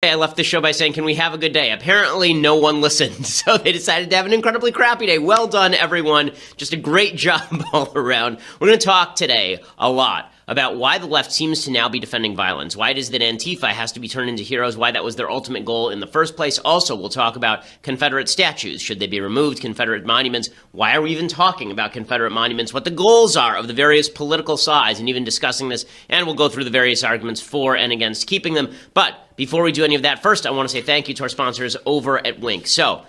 I left the show by saying, can we have a good day? Apparently, no one listened, so they decided to have an incredibly crappy day. Well done, everyone. Just a great job all around. We're going to talk today a lot about why the left seems to now be defending violence, why it is that Antifa has to be turned into heroes, why that was their ultimate goal in the first place. Also, we'll talk about Confederate statues. Should they be removed? Confederate monuments. Why are we even talking about Confederate monuments? What the goals are of the various political sides, and even discussing this. And we'll go through the various arguments for and against keeping them. But before we do any of that, first, I want to say thank you to our sponsors over at Wink. So,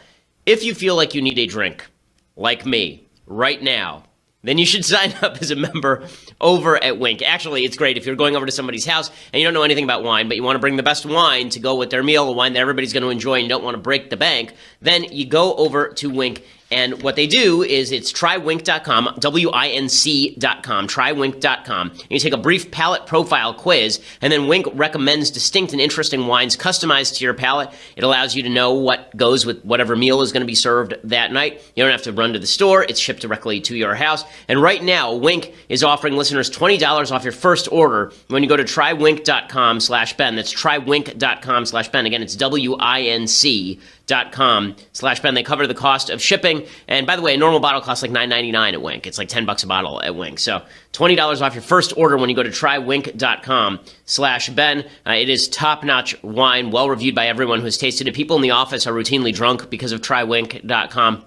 if you feel like you need a drink, like me, right now, then you should sign up as a member over at Wink. Actually, it's great if you're going over to somebody's house and you don't know anything about wine, but you want to bring the best wine to go with their meal, a wine that everybody's going to enjoy, and you don't want to break the bank, then you go over to Wink. And what they do is it's trywink.com, W-I-N-C.com, trywink.com. And you take a brief palate profile quiz, and then Wink recommends distinct and interesting wines customized to your palate. It allows you to know what goes with whatever meal is going to be served that night. You don't have to run to the store. It's shipped directly to your house. And right now, Wink is offering listeners $20 off your first order when you go to trywink.com/Ben. That's trywink.com/Ben. Again, it's WINC.com/Ben. They cover the cost of shipping. And by the way, a normal bottle costs like $9.99 at Wink. It's like $10 a bottle at Wink. So $20 off your first order when you go to trywink.com/Ben. It is top-notch wine, well-reviewed by everyone who has tasted it. People in the office are routinely drunk because of trywink.com.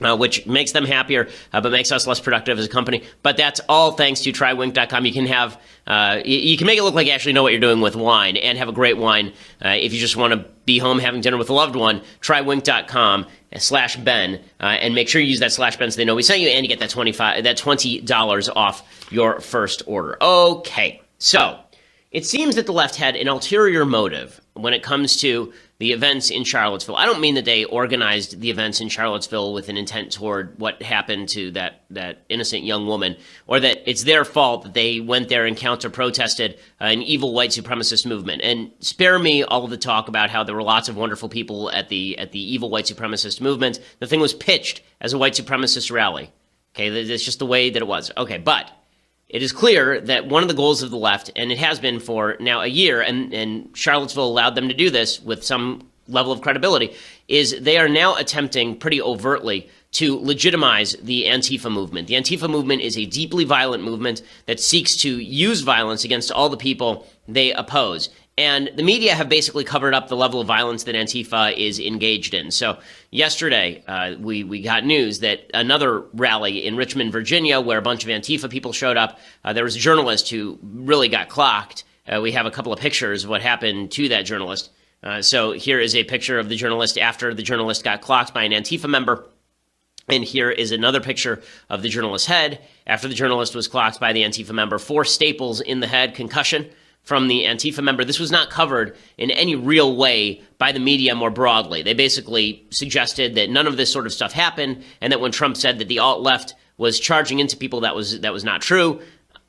Which makes them happier, but makes us less productive as a company. But that's all thanks to trywink.com. You can have, you can make it look like you actually know what you're doing with wine and have a great wine. If you just want to be home having dinner with a loved one, trywink.com/Ben, and make sure you use that /Ben so they know we sent you, and you get that $20 off your first order. Okay, so it seems that the left had an ulterior motive when it comes to the events in Charlottesville. I don't mean that they organized the events in Charlottesville with an intent toward what happened to that innocent young woman, or that it's their fault that they went there and counter-protested an evil white supremacist movement. And spare me all of the talk about how there were lots of wonderful people at the evil white supremacist movement. The thing was pitched as a white supremacist rally. Okay, that's just the way that it was. Okay, but it is clear that one of the goals of the left, and it has been for now a year, and Charlottesville allowed them to do this with some level of credibility, is they are now attempting pretty overtly to legitimize the Antifa movement. The Antifa movement is a deeply violent movement that seeks to use violence against all the people they oppose. And the media have basically covered up the level of violence that Antifa is engaged in. So yesterday, we got news that another rally in Richmond, Virginia, where a bunch of Antifa people showed up, there was a journalist who really got clocked. We have a couple of pictures of what happened to that journalist. So here is a picture of the journalist after the journalist got clocked by an Antifa member. And here is another picture of the journalist's head after the journalist was clocked by the Antifa member. 4 staples in the head, concussion from the Antifa member. This was not covered in any real way by the media more broadly. They basically suggested that none of this sort of stuff happened, and that when Trump said that the alt-left was charging into people, that was not true.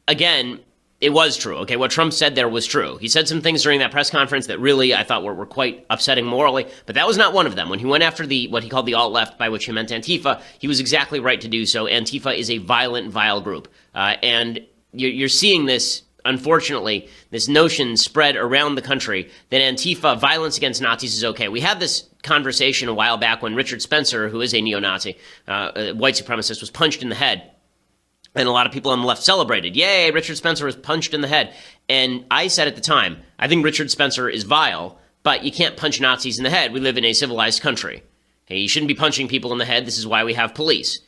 Again, it was true. Okay, what Trump said there was true. He said some things during that press conference that really I thought were quite upsetting morally, but that was not one of them. When he went after what he called the alt-left, by which he meant Antifa, he was exactly right to do so. Antifa is a violent, vile group. And you're seeing this, unfortunately, this notion spread around the country that Antifa, violence against Nazis, is okay. We had this conversation a while back when Richard Spencer, who is a neo-Nazi, a white supremacist, was punched in the head. And a lot of people on the left celebrated. Yay, Richard Spencer was punched in the head. And I said at the time, I think Richard Spencer is vile, but you can't punch Nazis in the head. We live in a civilized country. Hey, you shouldn't be punching people in the head. This is why we have police.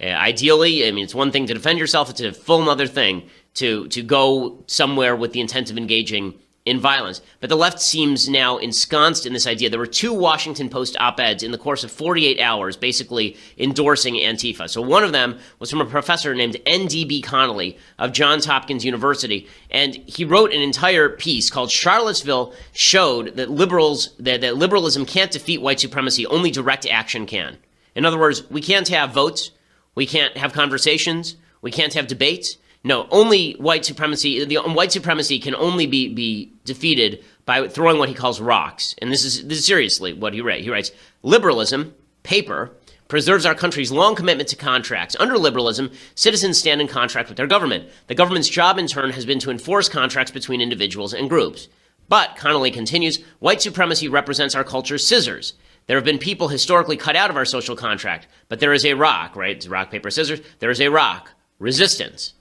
Ideally, I mean, it's one thing to defend yourself. It's a full other thing to go somewhere with the intent of engaging in violence. But the left seems now ensconced in this idea. There were 2 Washington Post op-eds in the course of 48 hours basically endorsing Antifa. So one of them was from a professor named N.D.B. Connolly of Johns Hopkins University, and he wrote an entire piece called "Charlottesville Showed that Liberalism Can't Defeat White Supremacy, Only Direct Action Can." In other words, we can't have votes, we can't have conversations, we can't have debates. No, only white supremacy. White supremacy can only be defeated by throwing what he calls rocks. And this is seriously what he writes. He writes, "Liberalism, paper, preserves our country's long commitment to contracts. Under liberalism, citizens stand in contract with their government. The government's job, in turn, has been to enforce contracts between individuals and groups. But, Connolly continues, white supremacy represents our culture's scissors. There have been people historically cut out of our social contract, but there is a rock, right? It's rock, paper, scissors. There is a rock. Resistance.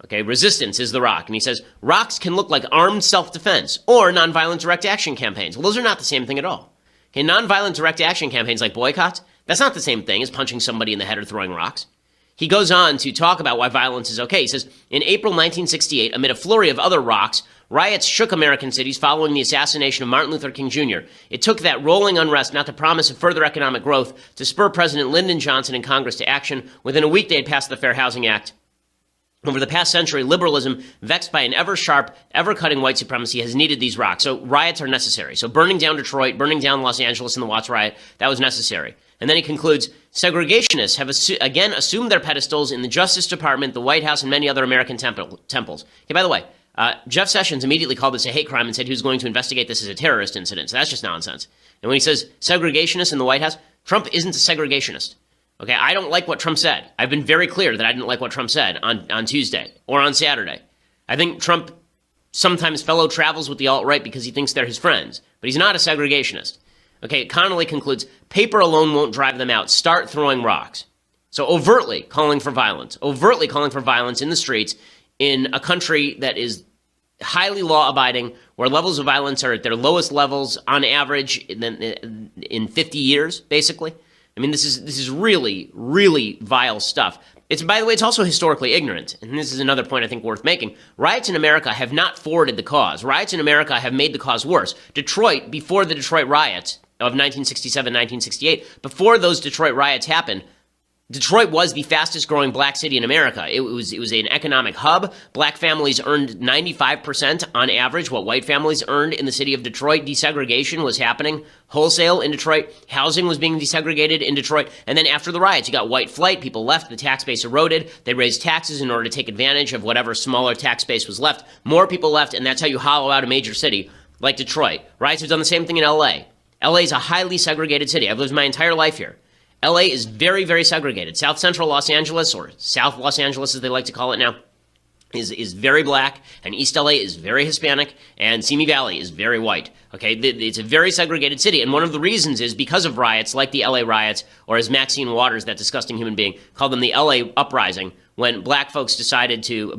Okay, resistance is the rock. And he says, rocks can look like armed self-defense or nonviolent direct action campaigns. Well, those are not the same thing at all. Okay, nonviolent direct action campaigns like boycotts, that's not the same thing as punching somebody in the head or throwing rocks. He goes on to talk about why violence is okay. He says, in April 1968, amid a flurry of other rocks, riots shook American cities following the assassination of Martin Luther King Jr. It took that rolling unrest, not the promise of further economic growth, to spur President Lyndon Johnson and Congress to action. Within a week, they had passed the Fair Housing Act. Over the past century, liberalism, vexed by an ever-sharp, ever-cutting white supremacy, has needed these rocks. So riots are necessary. So burning down Detroit, burning down Los Angeles in the Watts riot, that was necessary. And then he concludes, segregationists have again assumed their pedestals in the Justice Department, the White House, and many other American temples. Okay, by the way, Jeff Sessions immediately called this a hate crime and said he was going to investigate this as a terrorist incident. So that's just nonsense. And when he says segregationists in the White House, Trump isn't a segregationist. Okay, I don't like what Trump said. I've been very clear that I didn't like what Trump said on Tuesday or on Saturday. I think Trump sometimes fellow travels with the alt-right because he thinks they're his friends, but he's not a segregationist. Okay, Connolly concludes, paper alone won't drive them out. Start throwing rocks. So overtly calling for violence in the streets in a country that is highly law-abiding, where levels of violence are at their lowest levels on average in 50 years, basically. I mean, this is really, really vile stuff. By the way, it's also historically ignorant. And this is another point I think worth making. Riots in America have not forwarded the cause. Riots in America have made the cause worse. Detroit, before the Detroit riots of 1967, 1968, before those Detroit riots happened, Detroit was the fastest growing black city in America. It was an economic hub. Black families earned 95% on average what white families earned in the city of Detroit. Desegregation was happening wholesale in Detroit. Housing was being desegregated in Detroit. And then after the riots, you got white flight. People left. The tax base eroded. They raised taxes in order to take advantage of whatever smaller tax base was left. More people left, and that's how you hollow out a major city like Detroit. Riots have done the same thing in L.A. L.A. is a highly segregated city. I've lived my entire life here. LA is very, very segregated. South Central Los Angeles, or South Los Angeles as they like to call it now, is very black, and East LA is very Hispanic, and Simi Valley is very white. Okay, it's a very segregated city, and one of the reasons is because of riots like the LA riots, or as Maxine Waters, that disgusting human being, called them the LA uprising, when many black folks decided to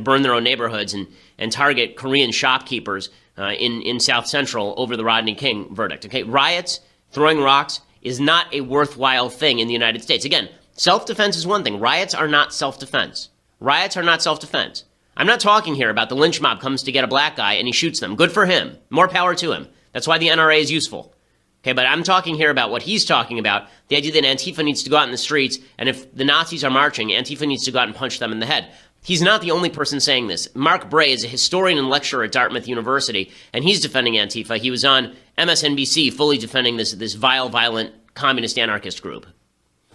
burn their own neighborhoods and target Korean shopkeepers in South Central over the Rodney King verdict. Okay, riots, throwing rocks, is not a worthwhile thing in the United States. Again, self-defense is one thing. Riots are not self-defense. Riots are not self-defense. I'm not talking here about the lynch mob comes to get a black guy and he shoots them. Good for him. More power to him. That's why the NRA is useful. Okay, but I'm talking here about what he's talking about, the idea that Antifa needs to go out in the streets, and if the Nazis are marching, Antifa needs to go out and punch them in the head. He's not the only person saying this. Mark Bray is a historian and lecturer at Dartmouth University, and he's defending Antifa. He was on MSNBC fully defending this vile, violent, communist anarchist group.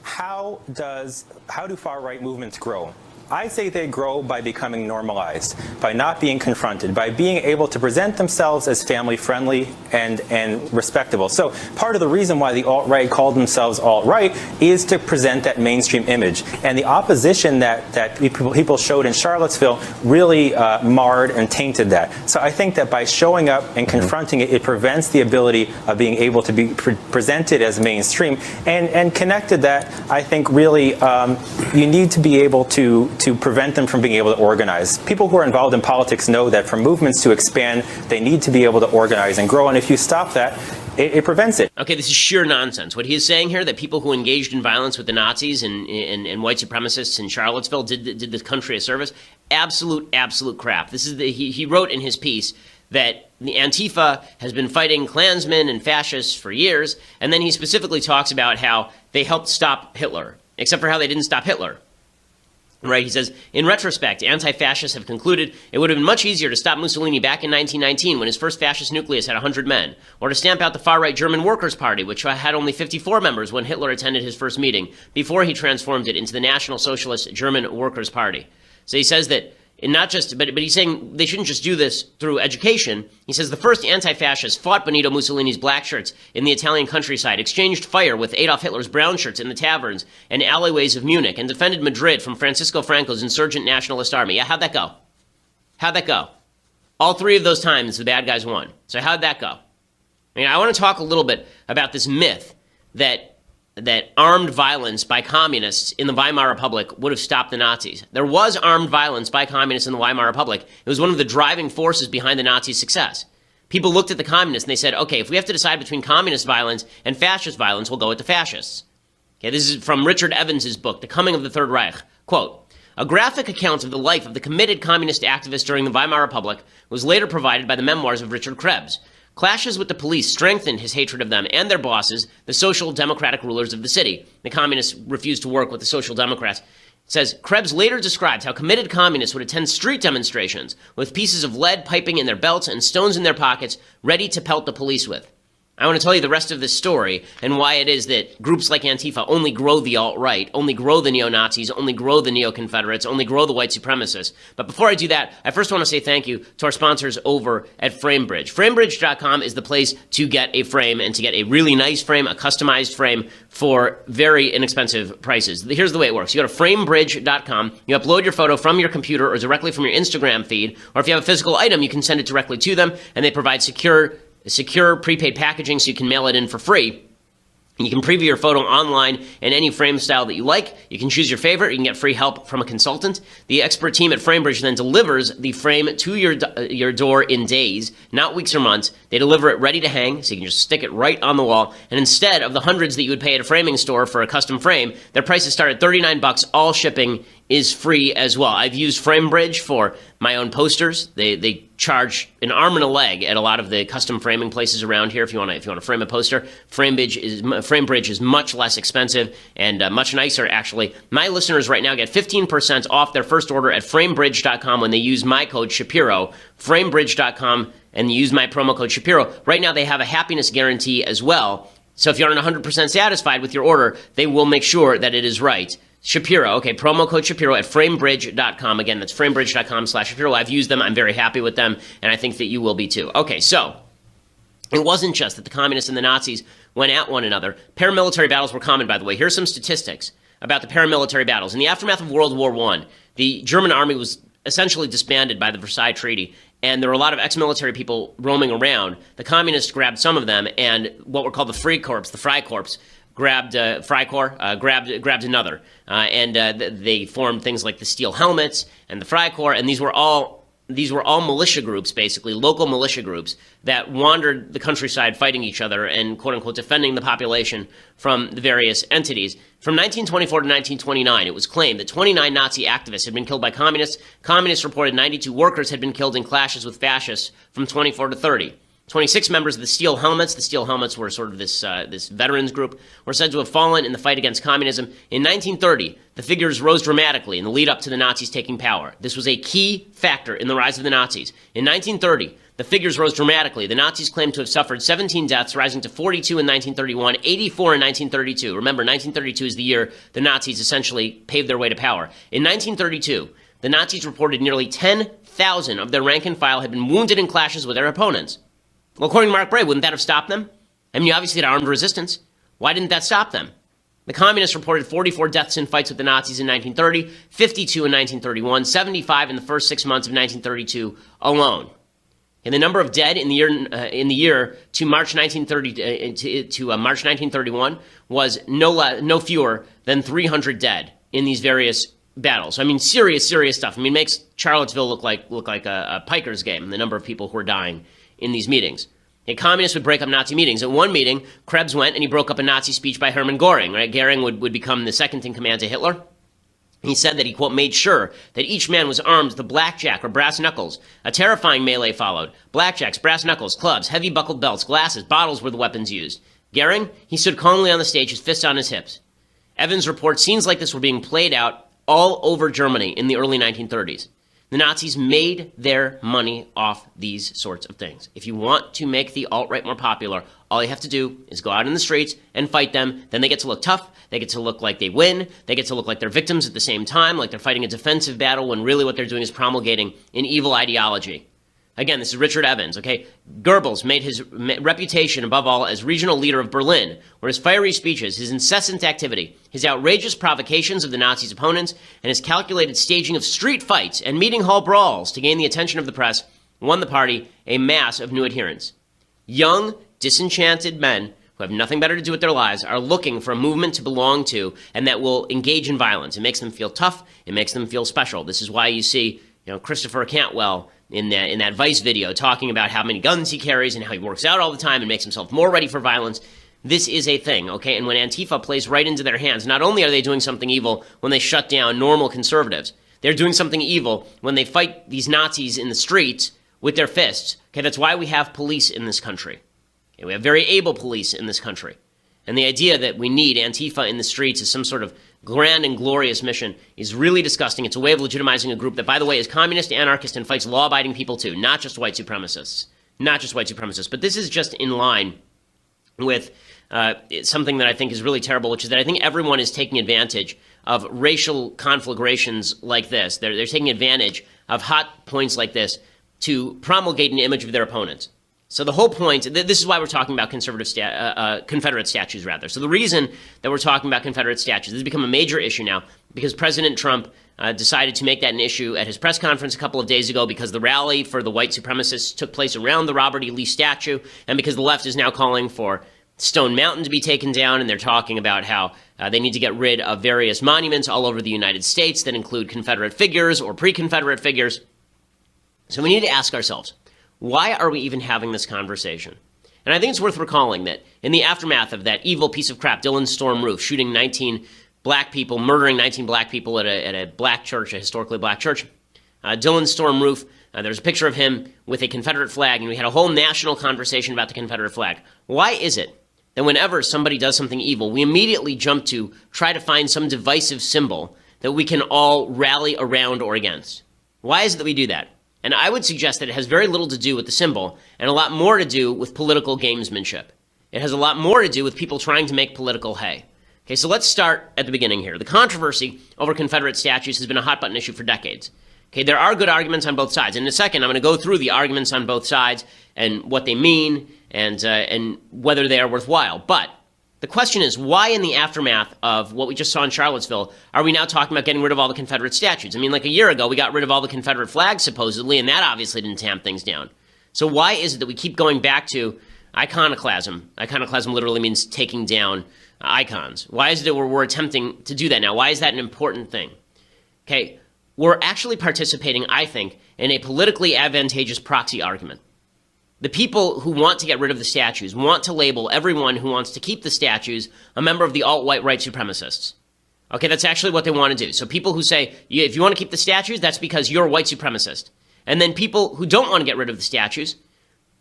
How do far-right movements grow? I say they grow by becoming normalized, by not being confronted, by being able to present themselves as family-friendly and respectable. So part of the reason why the alt-right called themselves alt-right is to present that mainstream image. And the opposition that people showed in Charlottesville really marred and tainted that. So I think that by showing up and confronting it, it prevents the ability of being able to be presented as mainstream. And connected that, I think really you need to be able to prevent them from being able to organize. People who are involved in politics know that for movements to expand, they need to be able to organize and grow. And if you stop that, it prevents it. Okay, this is sheer nonsense. What he is saying here, that people who engaged in violence with the Nazis and white supremacists in Charlottesville did the country a service, absolute crap. This is he wrote in his piece that the Antifa has been fighting Klansmen and fascists for years, and then he specifically talks about how they helped stop Hitler, except for how they didn't stop Hitler. Right, he says, in retrospect, anti-fascists have concluded it would have been much easier to stop Mussolini back in 1919 when his first fascist nucleus had 100 men, or to stamp out the far-right German Workers' Party, which had only 54 members when Hitler attended his first meeting, before he transformed it into the National Socialist German Workers' Party. So he says that, and not just, but he's saying they shouldn't just do this through education. He says the first anti-fascists fought Benito Mussolini's black shirts in the Italian countryside, exchanged fire with Adolf Hitler's brown shirts in the taverns and alleyways of Munich, and defended Madrid from Francisco Franco's insurgent nationalist army. Yeah, how'd that go? How'd that go? All three of those times, the bad guys won. So how'd that go? I want to talk a little bit about this myth that armed violence by communists in the Weimar Republic would have stopped the Nazis. There was armed violence by communists in the Weimar Republic. It was one of the driving forces behind the Nazi success. People looked at the communists and they said, okay, if we have to decide between communist violence and fascist violence, we'll go with the fascists. Okay, this is from Richard Evans's book, The Coming of the Third Reich. Quote, a graphic account of the life of the committed communist activists during the Weimar Republic was later provided by the memoirs of Richard Krebs. Clashes with the police strengthened his hatred of them and their bosses, the social democratic rulers of the city. The communists refused to work with the social democrats. It says, Krebs later described how committed communists would attend street demonstrations with pieces of lead piping in their belts and stones in their pockets, ready to pelt the police with. I want to tell you the rest of this story and why it is that groups like Antifa only grow the alt-right, only grow the neo-Nazis, only grow the neo-Confederates, only grow the white supremacists. But before I do that, I first want to say thank you to our sponsors over at FrameBridge. FrameBridge.com is the place to get a frame and to get a really nice frame, a customized frame for very inexpensive prices. Here's the way it works. You go to FrameBridge.com, you upload your photo from your computer or directly from your Instagram feed, or if you have a physical item, you can send it directly to them, and they provide secure prepaid packaging so you can mail it in for free. You can preview your photo online in any frame style that you like. You can choose your favorite. You can get free help from a consultant. The expert team at FrameBridge then delivers the frame to your door in days, not weeks or months. They deliver it ready to hang, so you can just stick it right on the wall. And instead of the hundreds that you would pay at a framing store for a custom frame, their prices start at $39. All shipping is free as well. I've used FrameBridge for my own posters. They charge an arm and a leg at a lot of the custom framing places around here. If you want to frame a poster, FrameBridge is much less expensive and much nicer, actually. My listeners right now get 15% off their first order at FrameBridge.com when they use my code Shapiro. FrameBridge.com and use my promo code Shapiro. Right now they have a happiness guarantee as well. So if you aren't 100% satisfied with your order, they will make sure that it is right. Shapiro, okay, promo code Shapiro at framebridge.com. Again, that's framebridge.com/Shapiro. I've used them. I'm very happy with them, and I think that you will be too. Okay, so it wasn't just that the communists and the Nazis went at one another. Paramilitary battles were common, by the way. Here's some statistics about the paramilitary battles. In the aftermath of World War I, the German army was essentially disbanded by the Versailles Treaty, and there were a lot of ex-military people roaming around. The communists grabbed some of them, and what were called the Freikorps, grabbed grabbed another, and they formed things like the Steel Helmets and the Freikorps, and these were all militia groups, basically local militia groups that wandered the countryside fighting each other and quote unquote defending the population from the various entities. From 1924 to 1929, it was claimed that 29 Nazi activists had been killed by communists. Communists reported 92 workers had been killed in clashes with fascists from 24 to 30. 26 members of the Steel Helmets were sort of this veterans group, were said to have fallen in the fight against communism. In 1930, the figures rose dramatically in the lead up to the Nazis taking power. This was a key factor in the rise of the Nazis. In 1930, the figures rose dramatically. The Nazis claimed to have suffered 17 deaths, rising to 42 in 1931, 84 in 1932. Remember, 1932 is the year the Nazis essentially paved their way to power. In 1932, the Nazis reported nearly 10,000 of their rank and file had been wounded in clashes with their opponents. Well, according to Mark Bray, wouldn't that have stopped them? I mean, you obviously had armed resistance. Why didn't that stop them? The communists reported 44 deaths in fights with the Nazis in 1930, 52 in 1931, 75 in the first 6 months of 1932 alone. And the number of dead in the year to March 1930 March 1931 was no fewer than 300 dead in these various battles. I mean, serious stuff. I mean, it makes Charlottesville look like a Pikers game. The number of people who are dying in these meetings. And communists would break up Nazi meetings. At one meeting, Krebs went and he broke up a Nazi speech by Hermann Göring. Right? Göring would become the second in command to Hitler. He said that he, quote, made sure that each man was armed with a blackjack or brass knuckles. A terrifying melee followed. Blackjacks, brass knuckles, clubs, heavy buckled belts, glasses, bottles were the weapons used. Göring, he stood calmly on the stage, his fists on his hips. Evans reports scenes like this were being played out all over Germany in the early 1930s. The Nazis made their money off these sorts of things. If you want to make the alt-right more popular, all you have to do is go out in the streets and fight them. Then they get to look tough. They get to look like they win. They get to look like they're victims at the same time, like they're fighting a defensive battle when really what they're doing is promulgating an evil ideology. Again, this is Richard Evans, okay? Goebbels made his reputation above all as regional leader of Berlin, where his fiery speeches, his incessant activity, his outrageous provocations of the Nazis' opponents, and his calculated staging of street fights and meeting hall brawls to gain the attention of the press won the party a mass of new adherents. Young, disenchanted men who have nothing better to do with their lives are looking for a movement to belong to and that will engage in violence. It makes them feel tough. It makes them feel special. This is why you see, Christopher Cantwell in that Vice video talking about how many guns he carries and how he works out all the time and makes himself more ready for violence. This is a thing, okay? And when Antifa plays right into their hands, not only are they doing something evil when they shut down normal conservatives, they're doing something evil when they fight these Nazis in the streets with their fists. Okay, that's why we have police in this country. Okay, we have very able police in this country. And the idea that we need Antifa in the streets as some sort of grand and glorious mission is really disgusting. It's a way of legitimizing a group that, by the way, is communist, anarchist, and fights law-abiding people too, not just white supremacists. Not just white supremacists. But this is just in line with something that I think is really terrible, which is that I think everyone is taking advantage of racial conflagrations like this. They're taking advantage of hot points like this to promulgate an image of their opponents. So the whole point, this is why we're talking about Confederate statues, rather. So the reason that we're talking about Confederate statues, this has become a major issue now because President Trump decided to make that an issue at his press conference a couple of days ago because the rally for the white supremacists took place around the Robert E. Lee statue, and because the left is now calling for Stone Mountain to be taken down, and they're talking about how they need to get rid of various monuments all over the United States that include Confederate figures or pre-Confederate figures. So we need to ask ourselves, why are we even having this conversation? And I think it's worth recalling that in the aftermath of that evil piece of crap, Dylan Storm Roof, shooting 19 black people, murdering 19 black people at a black church, a historically black church, Dylan Storm Roof, there's a picture of him with a Confederate flag, and we had a whole national conversation about the Confederate flag. Why is it that whenever somebody does something evil, we immediately jump to try to find some divisive symbol that we can all rally around or against? Why is it that we do that? And I would suggest that it has very little to do with the symbol and a lot more to do with political gamesmanship. It has a lot more to do with people trying to make political hay. Okay, so let's start at the beginning here. The controversy over Confederate statues has been a hot-button issue for decades. Okay, there are good arguments on both sides. And in a second, I'm going to go through the arguments on both sides and what they mean and whether they are worthwhile. But the question is, why in the aftermath of what we just saw in Charlottesville are we now talking about getting rid of all the Confederate statues? I mean, like a year ago, we got rid of all the Confederate flags, supposedly, and that obviously didn't tamp things down. So why is it that we keep going back to iconoclasm? Iconoclasm literally means taking down icons. Why is it that we're attempting to do that now? Why is that an important thing? Okay, we're actually participating, I think, in a politically advantageous proxy argument. The people who want to get rid of the statues want to label everyone who wants to keep the statues a member of the alt-white right supremacists. Okay, that's actually what they want to do. So people who say, if you want to keep the statues, that's because you're a white supremacist. And then people who don't want to get rid of the statues,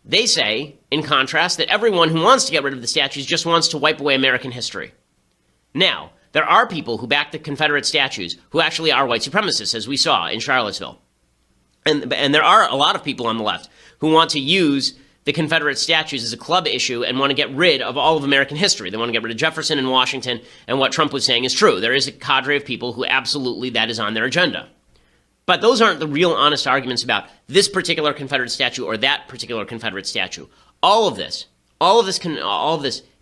they say, in contrast, that everyone who wants to get rid of the statues just wants to wipe away American history. Now, there are people who back the Confederate statues who actually are white supremacists, as we saw in Charlottesville. And there are a lot of people on the left who want to use the Confederate statues as a club issue and want to get rid of all of American history. They want to get rid of Jefferson and Washington, and what Trump was saying is true. There is a cadre of people who absolutely that is on their agenda. But those aren't the real honest arguments about this particular Confederate statue or that particular Confederate statue. All of this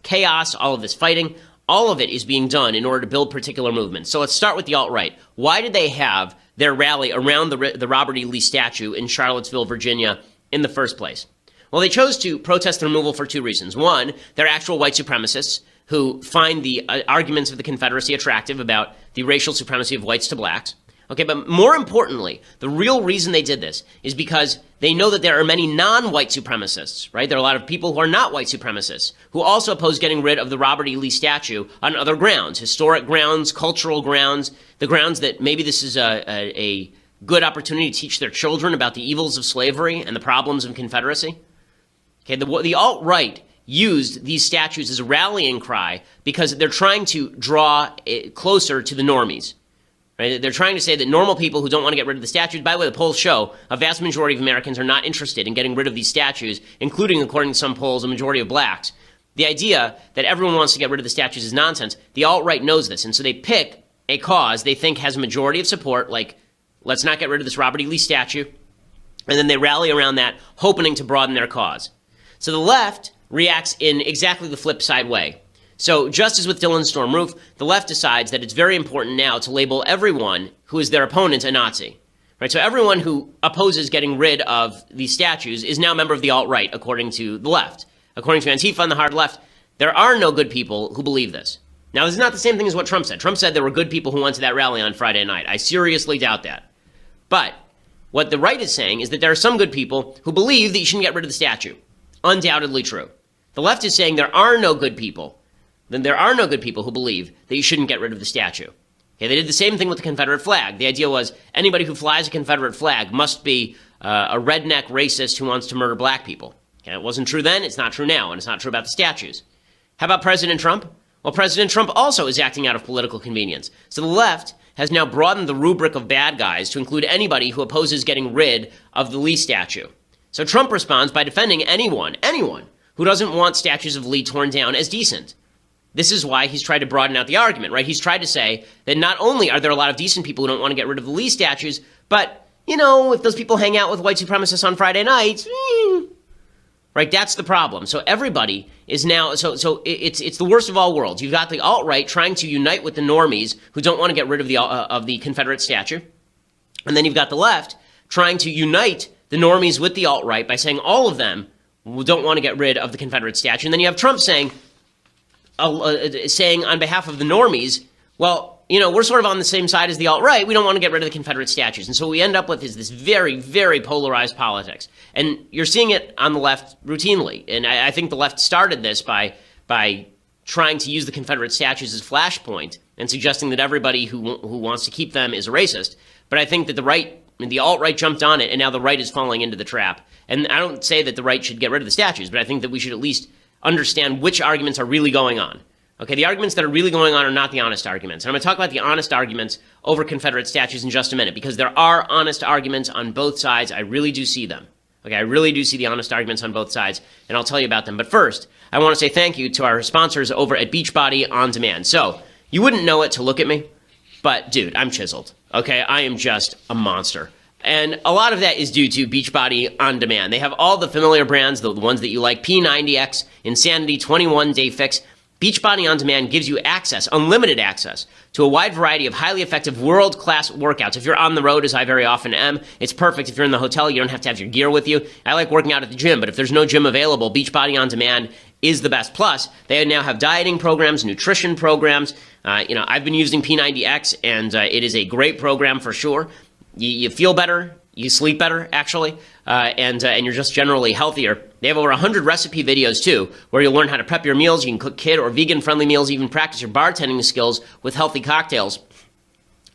chaos, all of this fighting, all of it is being done in order to build particular movements. So let's start with the alt-right. Why did they have their rally around the Robert E. Lee statue in Charlottesville, Virginia in the first place? Well, they chose to protest the removal for two reasons. One, they're actual white supremacists who find the arguments of the Confederacy attractive about the racial supremacy of whites to blacks. Okay, but more importantly, the real reason they did this is because they know that there are many non-white supremacists, right? There are a lot of people who are not white supremacists who also oppose getting rid of the Robert E. Lee statue on other grounds, historic grounds, cultural grounds, the grounds that maybe this is a good opportunity to teach their children about the evils of slavery and the problems of Confederacy. Okay, the alt-right used these statues as a rallying cry because they're trying to draw it closer to the normies. Right? They're trying to say that normal people who don't want to get rid of the statues, by the way, the polls show a vast majority of Americans are not interested in getting rid of these statues, including, according to some polls, a majority of blacks. The idea that everyone wants to get rid of the statues is nonsense. The alt-right knows this, and so they pick a cause they think has a majority of support, like, let's not get rid of this Robert E. Lee statue, and then they rally around that, hoping to broaden their cause. So the left reacts in exactly the flip side way. So just as with Dylan Storm Roof, the left decides that it's very important now to label everyone who is their opponent a Nazi. right? So everyone who opposes getting rid of these statues is now a member of the alt-right, according to the left. According to Antifa and the hard left, there are no good people who believe this. Now, this is not the same thing as what Trump said. Trump said there were good people who went to that rally on Friday night. I seriously doubt that. But what the right is saying is that there are some good people who believe that you shouldn't get rid of the statue. Undoubtedly true. The left is saying there are no good people. Then there are no good people who believe that you shouldn't get rid of the statue. Okay, they did the same thing with the Confederate flag. The idea was anybody who flies a Confederate flag must be a redneck racist who wants to murder black people. Okay, it wasn't true then, it's not true now, and it's not true about the statues. How about President Trump? Well, President Trump also is acting out of political convenience. So the left has now broadened the rubric of bad guys to include anybody who opposes getting rid of the Lee statue. So Trump responds by defending anyone who doesn't want statues of Lee torn down as decent. This is why he's tried to broaden out the argument, right? He's tried to say that not only are there a lot of decent people who don't want to get rid of the Lee statues, but, if those people hang out with white supremacists on Friday nights, right? That's the problem. So everybody is now, so it's the worst of all worlds. You've got the alt-right trying to unite with the normies who don't want to get rid of the Confederate statue. And then you've got the left trying to unite the normies with the alt-right by saying all of them don't want to get rid of the Confederate statue. And then you have Trump saying on behalf of the normies, well, we're sort of on the same side as the alt-right. We don't want to get rid of the Confederate statues. And so what we end up with is this very, very polarized politics. And you're seeing it on the left routinely. And I think the left started this by trying to use the Confederate statues as flashpoint and suggesting that everybody who wants to keep them is a racist. But I think that the alt-right jumped on it, and now the right is falling into the trap. And I don't say that the right should get rid of the statues, but I think that we should at least understand which arguments are really going on. Okay, the arguments that are really going on are not the honest arguments. And I'm going to talk about the honest arguments over Confederate statues in just a minute, because there are honest arguments on both sides. I really do see them. Okay, I really do see the honest arguments on both sides, and I'll tell you about them. But first, I want to say thank you to our sponsors over at Beachbody On Demand. So, you wouldn't know it to look at me, but dude, I'm chiseled. Okay, I am just a monster. And a lot of that is due to Beachbody On Demand. They have all the familiar brands, the ones that you like, P90X, Insanity, 21 Day Fix. Beachbody On Demand gives you access, unlimited access, to a wide variety of highly effective world-class workouts. If you're on the road, as I very often am, it's perfect. If you're in the hotel, you don't have to have your gear with you. I like working out at the gym, but if there's no gym available, Beachbody On Demand is the best. Plus, they now have dieting programs, nutrition programs. I've been using P90X, and it is a great program for sure. You feel better. You sleep better, actually, and you're just generally healthier. They have over 100 recipe videos, too, where you'll learn how to prep your meals. You can cook kid or vegan-friendly meals, even practice your bartending skills with healthy cocktails.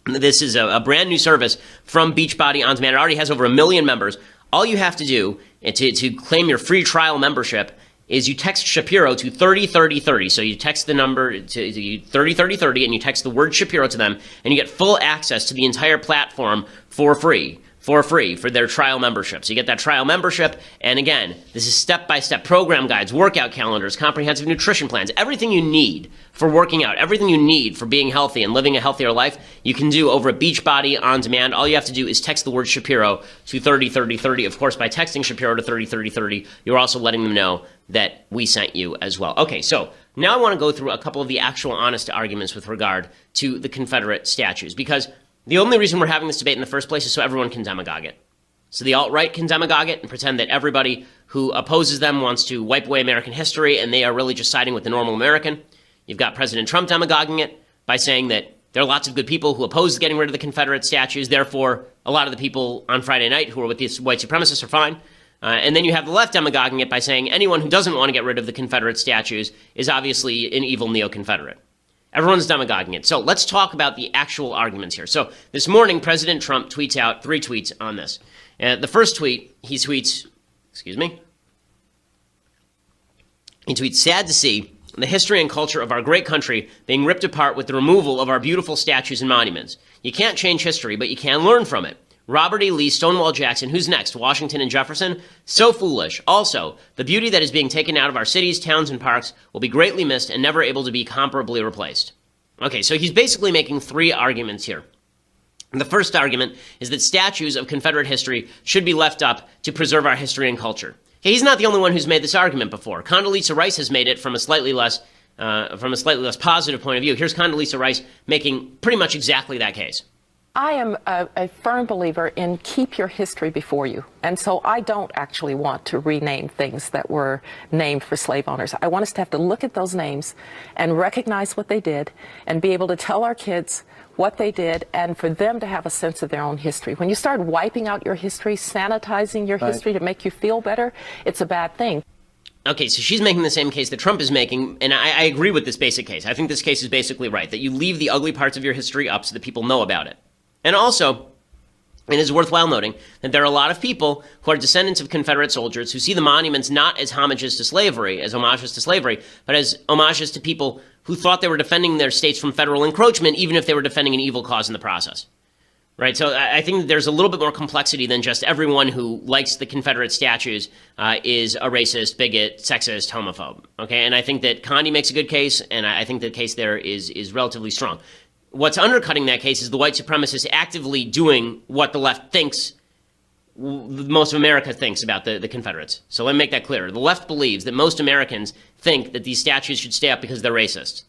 This is a brand new service from Beachbody On Demand. It already has over 1 million members. All you have to do to claim your free trial membership is you text Shapiro to 303030. So you text the number to 303030, and you text the word Shapiro to them, and you get full access to the entire platform for free for their trial membership. So you get that trial membership, and again, this is step-by-step program guides, workout calendars, comprehensive nutrition plans, everything you need for working out, everything you need for being healthy and living a healthier life, you can do over at Beachbody On Demand. All you have to do is text the word Shapiro to 303030. Of course, by texting Shapiro to 303030, you're also letting them know that we sent you as well. Okay, so now I want to go through a couple of the actual honest arguments with regard to the Confederate statues, because the only reason we're having this debate in the first place is so everyone can demagogue it. So the alt-right can demagogue it and pretend that everybody who opposes them wants to wipe away American history, and they are really just siding with the normal American. You've got President Trump demagoguing it by saying that there are lots of good people who oppose getting rid of the Confederate statues, therefore a lot of the people on Friday night who are with these white supremacists are fine. And then you have the left demagoguing it by saying anyone who doesn't want to get rid of the Confederate statues is obviously an evil neo-Confederate. Everyone's demagoguing it. So let's talk about the actual arguments here. So this morning, President Trump tweets out 3 tweets on this. The first tweet, he tweets, sad to see the history and culture of our great country being ripped apart with the removal of our beautiful statues and monuments. You can't change history, but you can learn from it. Robert E. Lee, Stonewall Jackson, who's next? Washington and Jefferson? So foolish. Also, the beauty that is being taken out of our cities, towns, and parks will be greatly missed and never able to be comparably replaced. Okay, so he's basically making 3 arguments here. And the first argument is that statues of Confederate history should be left up to preserve our history and culture. Okay, he's not the only one who's made this argument before. Condoleezza Rice has made it from a slightly less positive point of view. Here's Condoleezza Rice making pretty much exactly that case. I am a firm believer in keep your history before you. And so I don't actually want to rename things that were named for slave owners. I want us to have to look at those names and recognize what they did and be able to tell our kids what they did and for them to have a sense of their own history. When you start wiping out your history, sanitizing your history to make you feel better, it's a bad thing. Okay, so she's making the same case that Trump is making, and I agree with this basic case. I think this case is basically right, that you leave the ugly parts of your history up so that people know about it. And also, it is worthwhile noting that there are a lot of people who are descendants of Confederate soldiers who see the monuments not as homages to slavery, but as homages to people who thought they were defending their states from federal encroachment, even if they were defending an evil cause in the process. Right, so I think there's a little bit more complexity than just everyone who likes the Confederate statues is a racist, bigot, sexist, homophobe. Okay, and I think that Condi makes a good case, and I think the case there is relatively strong. What's undercutting that case is the white supremacists actively doing what the left thinks, most of America thinks about the Confederates. So let me make that clear. The left believes that most Americans think that these statues should stay up because they're racist.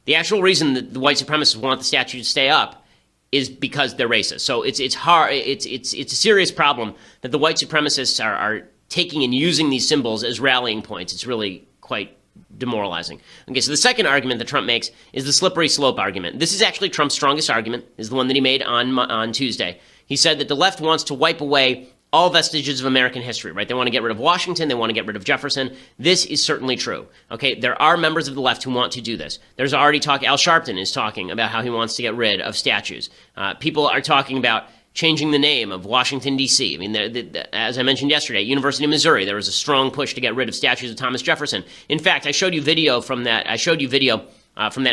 The actual reason that the white supremacists want the statue to stay up is because they're racist. So it's hard. It's a serious problem that the white supremacists are taking and using these symbols as rallying points. It's really quite demoralizing. Okay, so the second argument that Trump makes is the slippery slope argument. This is actually Trump's strongest argument, is the one that he made on Tuesday. He said that the left wants to wipe away all vestiges of American history, right? They want to get rid of Washington. They want to get rid of Jefferson. This is certainly true. Okay, there are members of the left who want to do this. There's already talk. Al Sharpton is talking about how he wants to get rid of statues. People are talking about changing the name of Washington, D.C. I mean, as I mentioned yesterday, at University of Missouri, there was a strong push to get rid of statues of Thomas Jefferson. In fact, I showed you video from that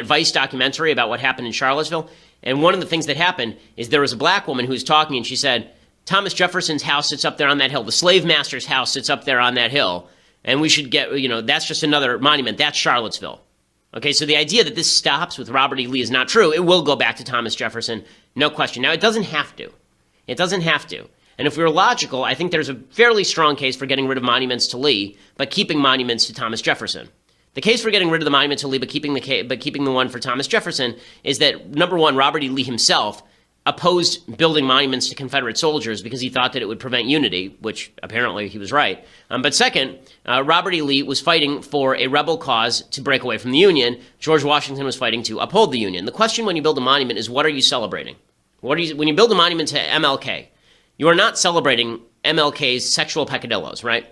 Vice documentary about what happened in Charlottesville. And one of the things that happened is there was a black woman who was talking, and she said, Thomas Jefferson's house sits up there on that hill. The slave master's house sits up there on that hill. And we should get, that's just another monument. That's Charlottesville. Okay, so the idea that this stops with Robert E. Lee is not true. It will go back to Thomas Jefferson, no question. Now, it doesn't have to. It doesn't have to. And if we were logical, I think there's a fairly strong case for getting rid of monuments to Lee, but keeping monuments to Thomas Jefferson. The case for getting rid of the monument to Lee, but keeping the one for Thomas Jefferson is that, number one, Robert E. Lee himself opposed building monuments to Confederate soldiers because he thought that it would prevent unity, which apparently he was right. But second, Robert E. Lee was fighting for a rebel cause to break away from the Union. George Washington was fighting to uphold the Union. The question when you build a monument is, what are you celebrating? When you build a monument to MLK, you are not celebrating MLK's sexual peccadillos, right?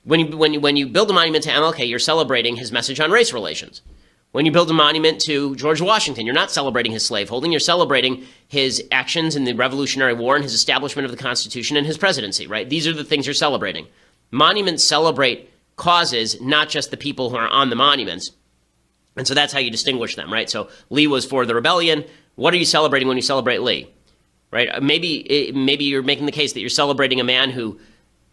When you build a monument to MLK, you're celebrating his message on race relations. When you build a monument to George Washington, you're not celebrating his slaveholding, you're celebrating his actions in the Revolutionary War and his establishment of the Constitution and his presidency, right? These are the things you're celebrating. Monuments celebrate causes, not just the people who are on the monuments. And so that's how you distinguish them, right? So Lee was for the rebellion. What are you celebrating when you celebrate Lee, right? Maybe you're making the case that you're celebrating a man who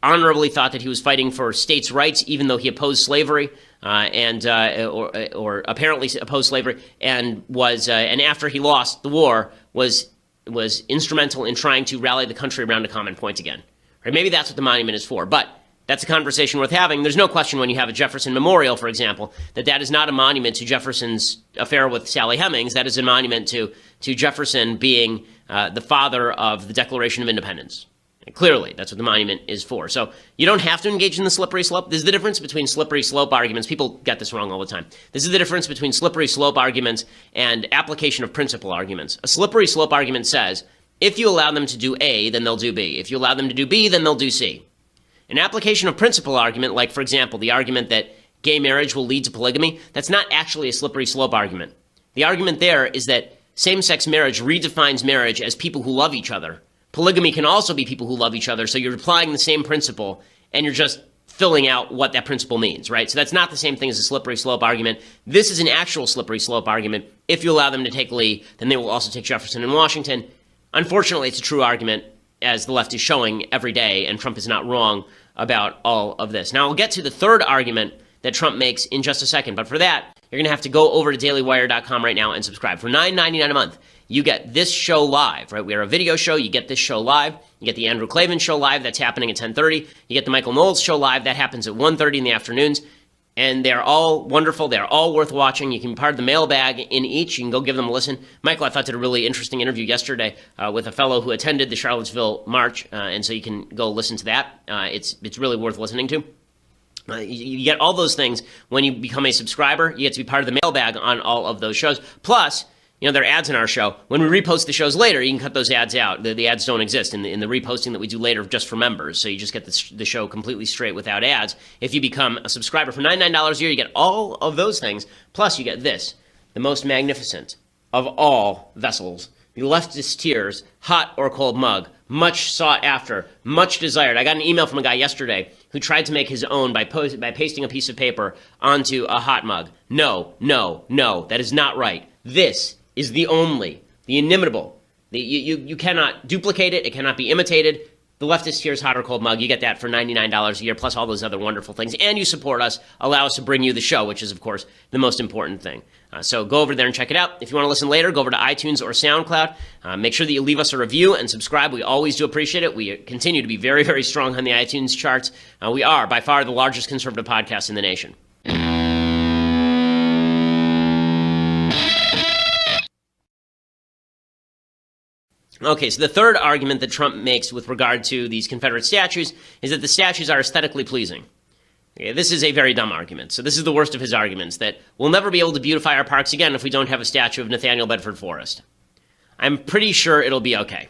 honorably thought that he was fighting for states' rights, even though he opposed slavery, or apparently opposed slavery, and after he lost the war was instrumental in trying to rally the country around a common point again. Right? Maybe that's what the monument is for, but that's a conversation worth having. There's no question when you have a Jefferson Memorial, for example, that is not a monument to Jefferson's affair with Sally Hemings. That is a monument to Jefferson being the father of the Declaration of Independence. And clearly, that's what the monument is for. So you don't have to engage in the slippery slope. This is the difference between slippery slope arguments. People get this wrong all the time. This is the difference between slippery slope arguments and application of principle arguments. A slippery slope argument says, if you allow them to do A, then they'll do B. If you allow them to do B, then they'll do C. An application of principle argument, like, for example, the argument that gay marriage will lead to polygamy, that's not actually a slippery slope argument. The argument there is that same-sex marriage redefines marriage as people who love each other. Polygamy can also be people who love each other, so you're applying the same principle, and you're just filling out what that principle means, right? So that's not the same thing as a slippery slope argument. This is an actual slippery slope argument. If you allow them to take Lee, then they will also take Jefferson and Washington. Unfortunately, it's a true argument, as the left is showing every day, and Trump is not wrong about all of this. Now, I'll get to the third argument that Trump makes in just a second, but for that, you're going to have to go over to dailywire.com right now and subscribe. For $9.99 a month, you get this show live, right? We are a video show. You get this show live. You get the Andrew Klavan show live. That's happening at 10:30. You get the Michael Knowles show live. That happens at 1:30 in the afternoons. And they're all wonderful. They're all worth watching. You can be part of the mailbag in each. You can go give them a listen. Michael, I thought, did a really interesting interview yesterday with a fellow who attended the Charlottesville March, and so you can go listen to that. It's really worth listening to. You get all those things when you become a subscriber. You get to be part of the mailbag on all of those shows. Plus, there are ads in our show. When we repost the shows later, you can cut those ads out. The ads don't exist in the reposting that we do later just for members. So you just get the show completely straight without ads. If you become a subscriber for $99 a year, you get all of those things. Plus, you get this, the most magnificent of all vessels, the Leftist Tears hot or cold mug, much sought after, much desired. I got an email from a guy yesterday who tried to make his own by pasting a piece of paper onto a hot mug. No, that is not right. This is the inimitable. You cannot duplicate it. It cannot be imitated. The Leftist Tears hot or cold mug, you get that for $99 a year, plus all those other wonderful things. And you support us, allow us to bring you the show, which is, of course, the most important thing. So go over there and check it out. If you want to listen later, go over to iTunes or SoundCloud. Make sure that you leave us a review and subscribe. We always do appreciate it. We continue to be very, very strong on the iTunes charts. We are, by far, the largest conservative podcast in the nation. Okay, so the third argument that Trump makes with regard to these Confederate statues is that the statues are aesthetically pleasing. Okay, this is a very dumb argument. So this is the worst of his arguments, that we'll never be able to beautify our parks again if we don't have a statue of Nathaniel Bedford Forrest. I'm pretty sure it'll be okay.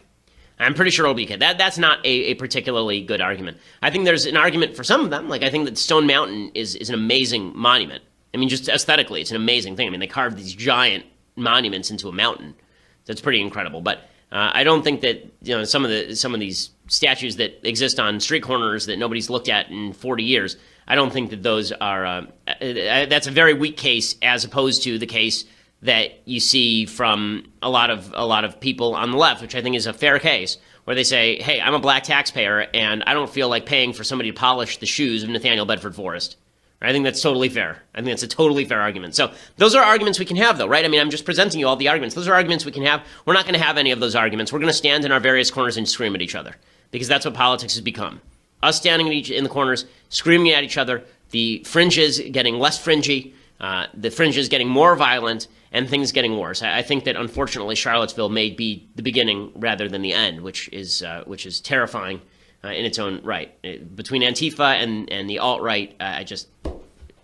That's not a particularly good argument. I think there's an argument for some of them. Like, I think that Stone Mountain is an amazing monument. I mean, just aesthetically, it's an amazing thing. I mean, they carved these giant monuments into a mountain. So it's pretty incredible. But I don't think that some of these statues that exist on street corners that nobody's looked at in 40 years. I don't think that those are. That's a very weak case, as opposed to the case that you see from a lot of people on the left, which I think is a fair case, where they say, "Hey, I'm a black taxpayer, and I don't feel like paying for somebody to polish the shoes of Nathaniel Bedford Forrest." I think that's totally fair. I think that's a totally fair argument. So those are arguments we can have, though, right? I mean, I'm just presenting you all the arguments. Those are arguments we can have. We're not going to have any of those arguments. We're going to stand in our various corners and scream at each other, because that's what politics has become. Us standing in the corners, screaming at each other, the fringes getting less fringy, the fringes getting more violent, and things getting worse. I think that, unfortunately, Charlottesville may be the beginning rather than the end, which is terrifying in its own right. Between Antifa and the alt-right,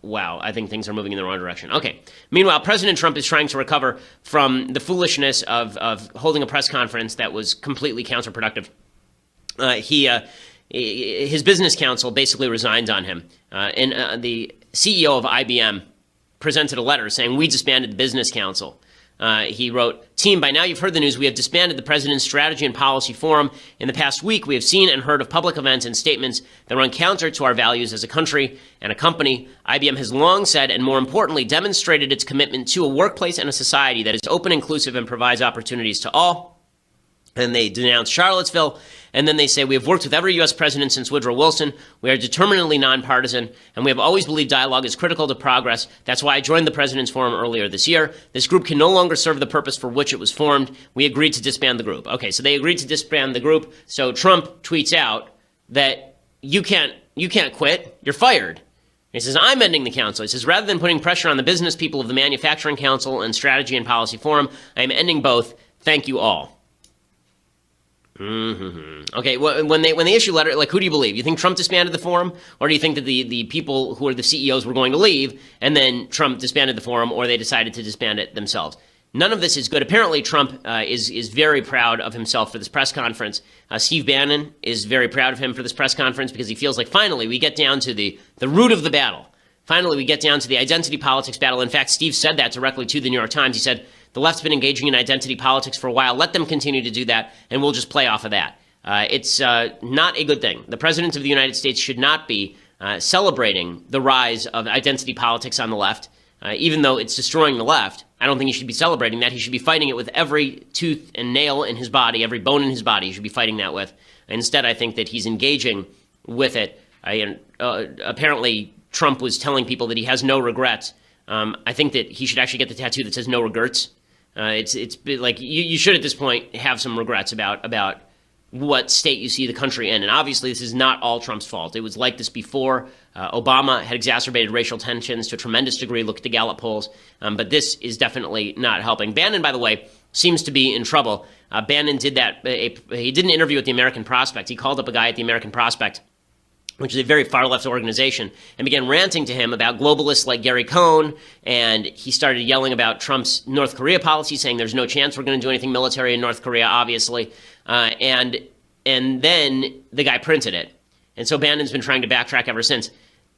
wow, I think things are moving in the wrong direction. Okay. Meanwhile, President Trump is trying to recover from the foolishness of holding a press conference that was completely counterproductive. His business counsel basically resigned on him. And the CEO of IBM presented a letter saying, "We disbanded the business council." He wrote, "Team, by now you've heard the news. We have disbanded the President's Strategy and Policy Forum. In the past week, we have seen and heard of public events and statements that run counter to our values as a country and a company. IBM has long said, and more importantly, demonstrated its commitment to a workplace and a society that is open, inclusive, and provides opportunities to all." And they denounce Charlottesville. And then they say, "We have worked with every U.S. president since Woodrow Wilson. We are determinedly nonpartisan, and we have always believed dialogue is critical to progress. That's why I joined the President's Forum earlier this year. This group can no longer serve the purpose for which it was formed. We agreed to disband the group." Okay, so they agreed to disband the group. So Trump tweets out that you can't quit. You're fired. He says, "I'm ending the council." He says, "Rather than putting pressure on the business people of the Manufacturing Council and Strategy and Policy Forum, I am ending both. Thank you all." Okay, well, when they issue a letter, like, who do you believe? You think Trump disbanded the forum, or do you think that the people who are the CEOs were going to leave, and then Trump disbanded the forum, or they decided to disband it themselves? None of this is good. Apparently, Trump is very proud of himself for this press conference. Steve Bannon is very proud of him for this press conference, because he feels like finally we get down to the root of the battle. Finally, we get down to the identity politics battle. In fact, Steve said that directly to the New York Times. He said, "The left's been engaging in identity politics for a while. Let them continue to do that, and we'll just play off of that." It's not a good thing. The President of the United States should not be celebrating the rise of identity politics on the left, even though it's destroying the left. I don't think he should be celebrating that. He should be fighting it with every tooth and nail in his body, every bone in his body. He should be fighting that with. Instead, I think that he's engaging with it. Apparently, Trump was telling people that he has no regrets. I think that he should actually get the tattoo that says "no regrets." It's like you should at this point have some regrets about what state you see the country in. And obviously, this is not all Trump's fault. It was like this before. Obama had exacerbated racial tensions to a tremendous degree. Look at the Gallup polls. But this is definitely not helping. Bannon, by the way, seems to be in trouble. Bannon did that. He did an interview with the American Prospect. He called up a guy at the American Prospect, which is a very far-left organization, and began ranting to him about globalists like Gary Cohn, and he started yelling about Trump's North Korea policy, saying there's no chance we're going to do anything military in North Korea, obviously, and then the guy printed it. And so Bannon's been trying to backtrack ever since.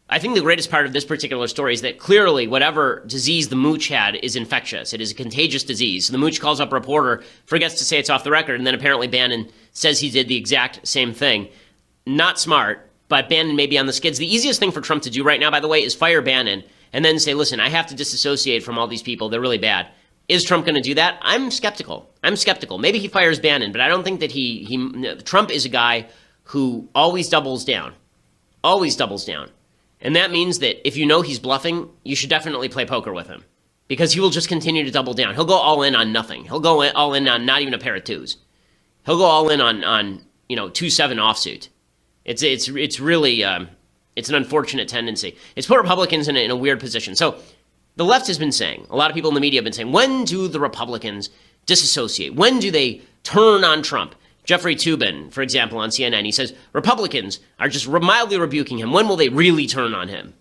I think the greatest part of this particular story is that clearly whatever disease the mooch had is infectious. It is a contagious disease. So the mooch calls up a reporter, forgets to say it's off the record, and then apparently Bannon says he did the exact same thing. Not smart. But Bannon may be on the skids. The easiest thing for Trump to do right now, by the way, is fire Bannon and then say, listen, I have to disassociate from all these people. They're really bad. Is Trump going to do that? I'm skeptical. Maybe he fires Bannon, but I don't think that Trump is a guy who always doubles down. And that means that if you know he's bluffing, you should definitely play poker with him because he will just continue to double down. He'll go all in on nothing. He'll go all in on not even a pair of twos. He'll go all in on 2-7 offsuit. It's really it's an unfortunate tendency. It's put Republicans in a weird position. So the left has been saying, a lot of people in the media have been saying, when do the Republicans disassociate? When do they turn on Trump? Jeffrey Toobin, for example, on CNN, he says Republicans are just mildly rebuking him. When will they really turn on him?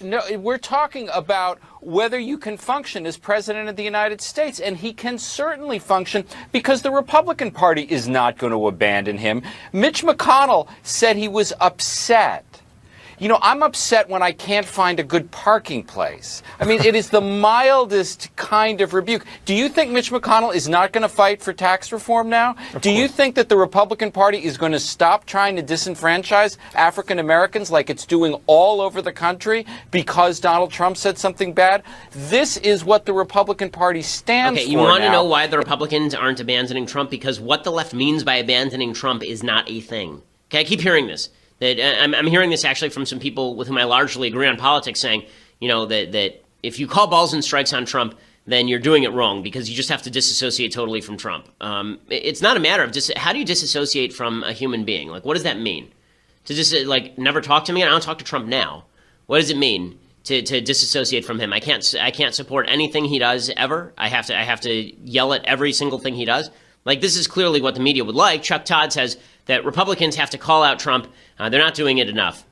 No, we're talking about whether you can function as president of the United States. And he can certainly function because the Republican Party is not going to abandon him. Mitch McConnell said he was upset. You know, I'm upset when I can't find a good parking place. I mean, it is the mildest kind of rebuke. Do you think Mitch McConnell is not going to fight for tax reform now? Do you think that the Republican Party is going to stop trying to disenfranchise African Americans like it's doing all over the country because Donald Trump said something bad? This is what the Republican Party stands for. Okay, you want to know why the Republicans aren't abandoning Trump? Because what the left means by abandoning Trump is not a thing. Okay, I keep hearing this. I'm hearing this actually from some people with whom I largely agree on politics saying, that if you call balls and strikes on Trump, then you're doing it wrong because you just have to disassociate totally from Trump. It's not a matter of how do you disassociate from a human being? Like, what does that mean? To just never talk to him again? I don't talk to Trump now. What does it mean to disassociate from him? I can't support anything he does ever. I have to yell at every single thing he does. Like, this is clearly what the media would like. Chuck Todd says that Republicans have to call out Trump. They're not doing it enough.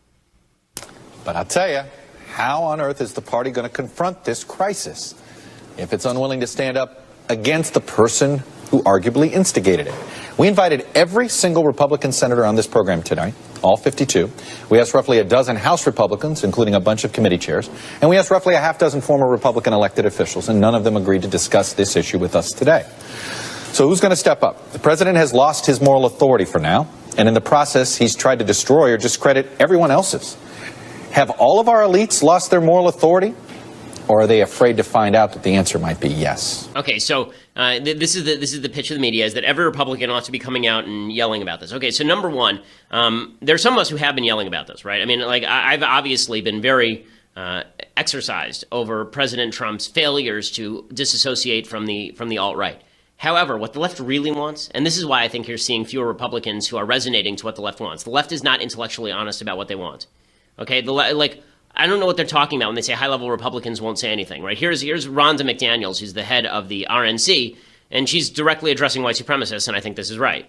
But I'll tell you, how on earth is the party going to confront this crisis if it's unwilling to stand up against the person who arguably instigated it? We invited every single Republican senator on this program tonight, all 52. We asked roughly a dozen House Republicans, including a bunch of committee chairs, and we asked roughly a half dozen former Republican elected officials, and none of them agreed to discuss this issue with us today. So who's going to step up? The president has lost his moral authority for now, and in the process, he's tried to destroy or discredit everyone else's. Have all of our elites lost their moral authority, or are they afraid to find out that the answer might be yes? Okay, so this is the pitch of the media, is that every Republican ought to be coming out and yelling about this. Okay, so number one, there's some of us who have been yelling about this, right? I mean, I've obviously been very exercised over President Trump's failures to disassociate from the alt-right. However, what the left really wants, and this is why I think you're seeing fewer Republicans who are resonating to what the left wants. The left is not intellectually honest about what they want. Okay, I don't know what they're talking about when they say high-level Republicans won't say anything. Right? Here's Rhonda McDaniels, who's the head of the RNC, and she's directly addressing white supremacists, and I think this is right.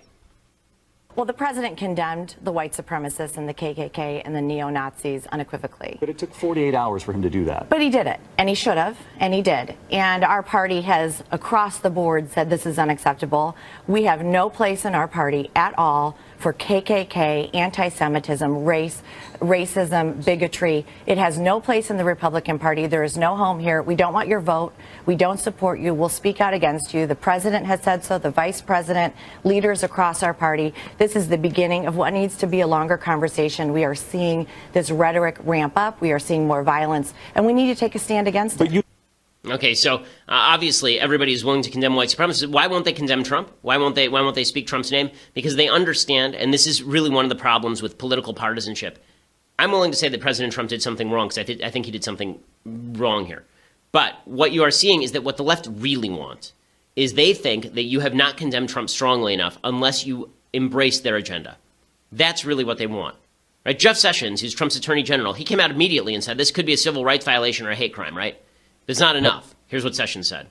Well, the president condemned the white supremacists and the KKK and the neo-Nazis unequivocally. But it took 48 hours for him to do that. But he did it, and he should have, and he did. And our party has, across the board, said this is unacceptable. We have no place in our party at all for KKK, anti-Semitism, racism, bigotry. It has no place in the Republican Party. There is no home here. We don't want your vote. We don't support you. We'll speak out against you. The president has said so, the vice president, leaders across our party. This is the beginning of what needs to be a longer conversation. We are seeing this rhetoric ramp up. We are seeing more violence, and we need to take a stand against it. Okay, so obviously everybody is willing to condemn white supremacists. Why won't they condemn Trump? Why won't they speak Trump's name? Because they understand, and this is really one of the problems with political partisanship. I'm willing to say that President Trump did something wrong because I think he did something wrong here. But what you are seeing is that what the left really wants is they think that you have not condemned Trump strongly enough unless you embrace their agenda. That's really what they want. Right? Jeff Sessions, who's Trump's attorney general, he came out immediately and said this could be a civil rights violation or a hate crime, right? But it's not enough. Here's what Sessions said.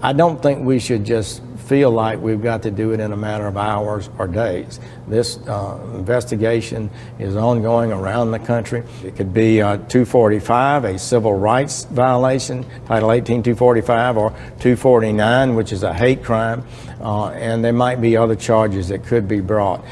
I don't think we should just feel like we've got to do it in a matter of hours or days. This investigation is ongoing around the country. It could be 245, a civil rights violation, Title 18, 245, or 249, which is a hate crime, and there might be other charges that could be brought.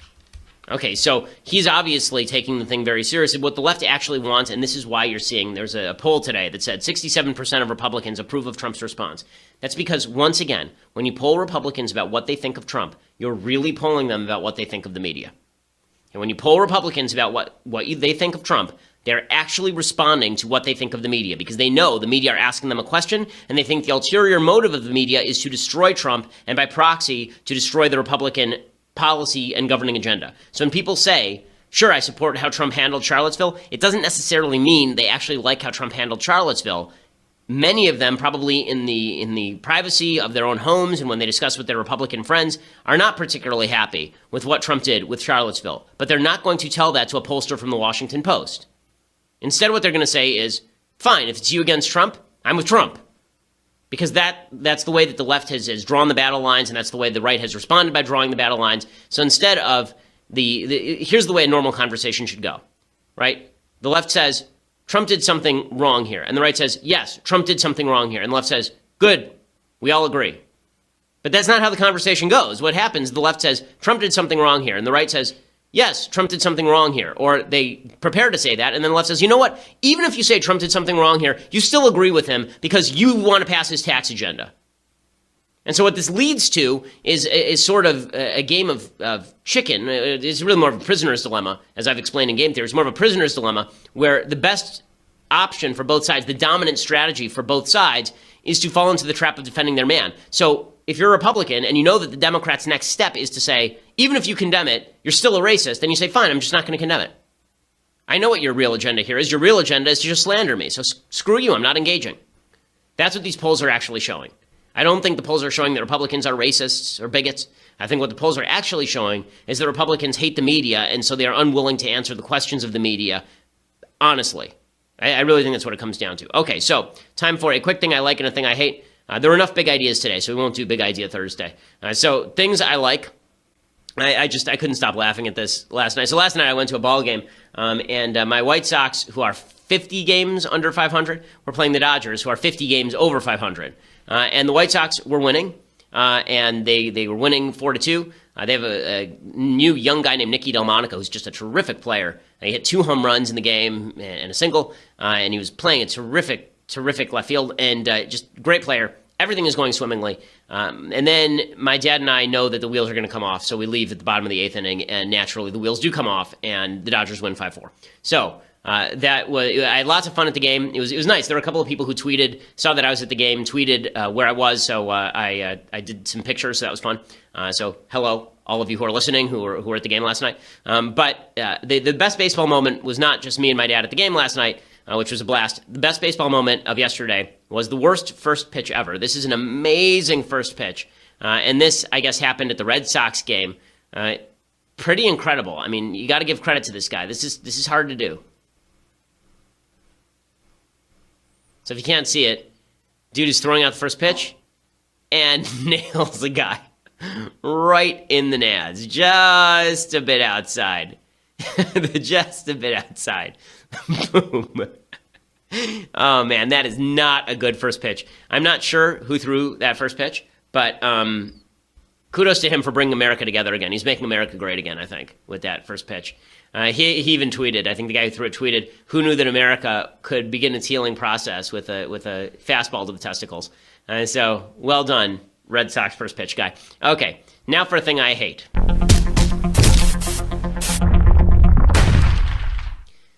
Okay, so he's obviously taking the thing very seriously. What the left actually wants, and this is why you're seeing, there's a poll today that said 67% of Republicans approve of Trump's response. That's because, once again, when you poll Republicans about what they think of Trump, you're really polling them about what they think of the media. And when you poll Republicans about what they think of Trump, they're actually responding to what they think of the media because they know the media are asking them a question, and they think the ulterior motive of the media is to destroy Trump and, by proxy, to destroy the Republican policy and governing agenda. So when people say, sure, I support how Trump handled Charlottesville, it doesn't necessarily mean they actually like how Trump handled Charlottesville. Many of them, probably in the privacy of their own homes and when they discuss with their Republican friends, are not particularly happy with what Trump did with Charlottesville. But they're not going to tell that to a pollster from the Washington Post. Instead, what they're going to say is, fine, if it's you against Trump, I'm with Trump. Because that's the way that the left has drawn the battle lines, and that's the way the right has responded by drawing the battle lines. So instead of here's the way a normal conversation should go, right? The left says, Trump did something wrong here. And the right says, yes, Trump did something wrong here. And the left says, good, we all agree. But that's not how the conversation goes. What happens, the left says, Trump did something wrong here. And the right says, yes, Trump did something wrong here. Or they prepare to say that, and then the left says, you know what? Even if you say Trump did something wrong here, you still agree with him because you want to pass his tax agenda. And so what this leads to is sort of a game of chicken. It's really more of a prisoner's dilemma, as I've explained in game theory. It's more of a prisoner's dilemma where the best option for both sides, the dominant strategy for both sides, is to fall into the trap of defending their man. So if you're a Republican and you know that the Democrats' next step is to say, even if you condemn it, you're still a racist, then you say, fine, I'm just not going to condemn it. I know what your real agenda here is. Your real agenda is to just slander me. So screw you, I'm not engaging. That's what these polls are actually showing. I don't think the polls are showing that Republicans are racists or bigots. I think what the polls are actually showing is that Republicans hate the media, and so they are unwilling to answer the questions of the media honestly. I really think that's what it comes down to. Okay, so time for a quick thing I like and a thing I hate. There were enough big ideas today, so we won't do Big Idea Thursday. So things I like. I couldn't stop laughing at this last night. So last night I went to a ball game, and my White Sox, who are 50 games under 500, were playing the Dodgers, who are 50 games over 500. And the White Sox were winning, and they were winning 4-2. They have a new young guy named Nicky Delmonico, who's just a terrific player. He hit 2 home runs in the game and a single, and he was playing a terrific left field, and just great player. Everything is going swimmingly. And then my dad and I know that the wheels are going to come off, so we leave at the bottom of the 8th inning, and naturally the wheels do come off, and the Dodgers win 5-4. So I had lots of fun at the game. It was nice. There were a couple of people who saw that I was at the game, tweeted where I was, so I did some pictures, so that was fun. So hello, all of you who are listening who were at the game last night. But the best baseball moment was not just me and my dad at the game last night, which was a blast. The best baseball moment of yesterday was the worst first pitch ever. This is an amazing first pitch. And this, I guess, happened at the Red Sox game. Pretty incredible. I mean, you got to give credit to this guy. This is hard to do. So if you can't see it, dude is throwing out the first pitch and nails the guy right in the nads, just a bit outside. Just a bit outside. Boom. Oh, man, that is not a good first pitch. I'm not sure who threw that first pitch, but kudos to him for bringing America together again. He's making America great again, I think, with that first pitch. He even tweeted, I think the guy who threw it tweeted, who knew that America could begin its healing process with a fastball to the testicles. So, well done, Red Sox first pitch guy. Okay, now for a thing I hate.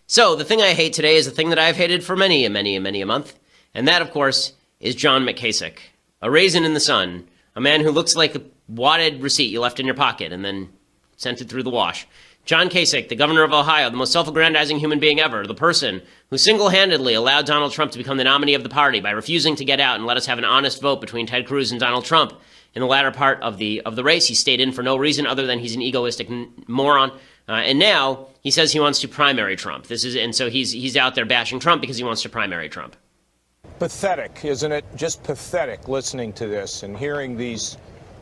So, the thing I hate today is a thing that I've hated for many a month, and that, of course, is John McKasick, a raisin in the sun, a man who looks like a wadded receipt you left in your pocket and then sent it through the wash. John Kasich, the governor of Ohio, the most self-aggrandizing human being ever, the person who single-handedly allowed Donald Trump to become the nominee of the party by refusing to get out and let us have an honest vote between Ted Cruz and Donald Trump in the latter part of the race. He stayed in for no reason other than he's an egoistic moron. And now he says he wants to primary Trump. So he's out there bashing Trump because he wants to primary Trump. Pathetic, isn't it? Just pathetic listening to this and hearing these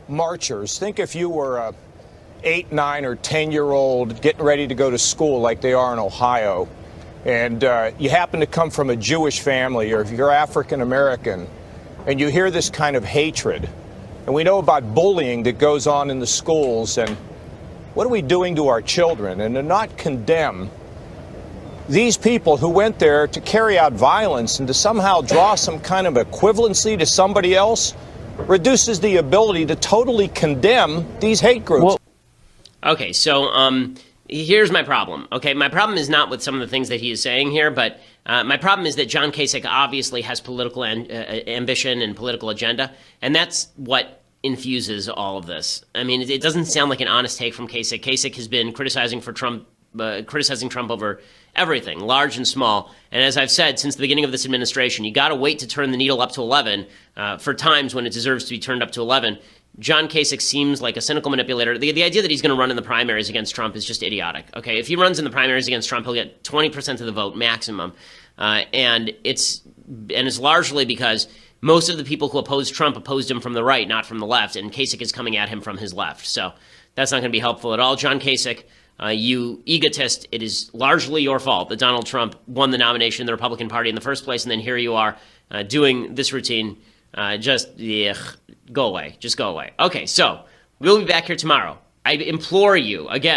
marchers. Think if you were a 8, 9, or 10-year-old getting ready to go to school like they are in Ohio, and you happen to come from a Jewish family, or if you're African American, and you hear this kind of hatred. And we know about bullying that goes on in the schools, and what are we doing to our children? And to not condemn these people who went there to carry out violence and to somehow draw some kind of equivalency to somebody else reduces the ability to totally condemn these hate groups. Well, okay, so here's my problem. Okay, my problem is not with some of the things that he is saying here, but my problem is that John Kasich obviously has political ambition and political agenda, and that's what infuses all of this. I mean, it doesn't sound like an honest take from Kasich. Kasich has been criticizing Trump over everything, large and small. And as I've said since the beginning of this administration, you got to wait to turn the needle up to 11 for times when it deserves to be turned up to 11. John Kasich seems like a cynical manipulator. The idea that he's going to run in the primaries against Trump is just idiotic. Okay, if he runs in the primaries against Trump, he'll get 20% of the vote maximum, and it's largely because most of the people who opposed Trump opposed him from the right, not from the left, and Kasich is coming at him from his left. So that's not going to be helpful at all. John Kasich, you egotist, it is largely your fault that Donald Trump won the nomination in the Republican Party in the first place, and then here you are doing this routine. Go away. Just go away. Okay, so we'll be back here tomorrow. I implore you, again,